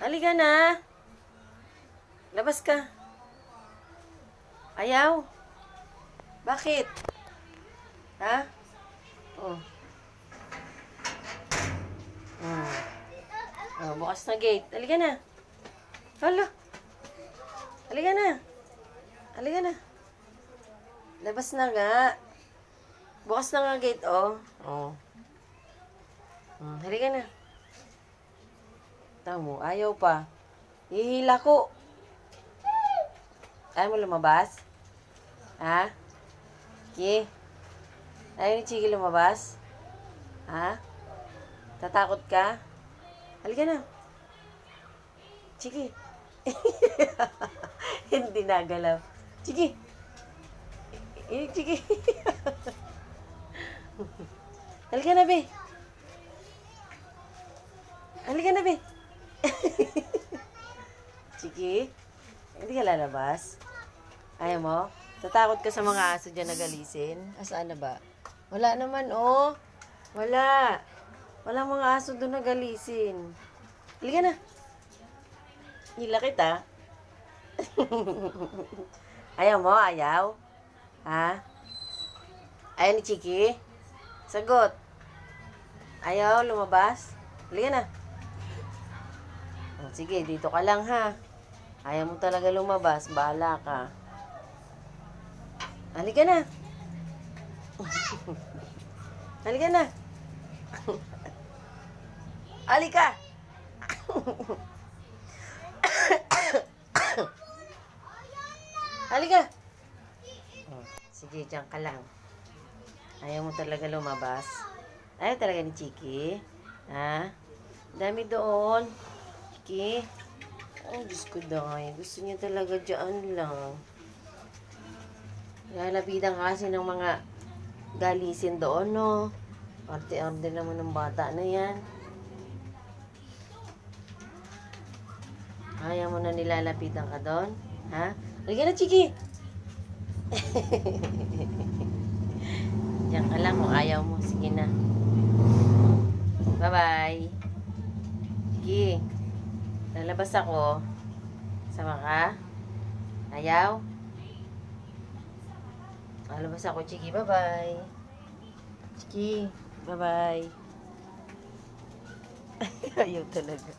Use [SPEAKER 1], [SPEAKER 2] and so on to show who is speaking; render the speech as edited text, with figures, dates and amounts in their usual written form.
[SPEAKER 1] Halika na. Labas ka. Ayaw. Bakit? Ha? Oh. Bukas na gate. Halika na. Hala. Halika na. Halika na. Labas na nga. Bukas na nga gate, oh. Oh. Halika na. Tamo, ayaw pa. Hihila ko. Ayaw mo lumabas? Ha? Chiki? Ayaw ni Chiki lumabas? Ha? Tatakot ka? Halika na. Chiki. Hindi nagalaw. Chiki. Chiki. Halika na, be. Halika na, be. Chiki, hindi ka lalabas? Ayaw mo? Tatakot ka sa mga aso dyan na galisin? Asaan na ba? Wala naman, oh. Wala. Walang mga aso doon na galisin. Halika na. Hila kita. Ayaw mo? Ayaw? Ha? Ayaw ni Chiki? Sagot. Ayaw lumabas? Halika na. Sige, dito ka lang, ha. Ayaw mo talaga lumabas. Bahala ka. Halika na. Halika na. Halika. Halika. Sige, dyan ka lang. Ayaw mo talaga lumabas. Ayaw talaga ni Chiki. Ha? Dami doon. Chiki. Ay, Diyos ko dahil. Gusto niya talaga dyan lang. Lalapitan kasi ng mga galisin doon, no? Arte-arte naman ng bata na yan. Ayaw mo na nilalapitan ka doon? Ha? Halika na, Chiki! Diyan ka lang kung ayaw mo. Sige na. Bye-bye. Chiki. Lalabas ako. Sama ka? Ayaw? Lalabas ako, Chiki. Bye-bye. Chiki. Bye-bye. Ayaw talaga.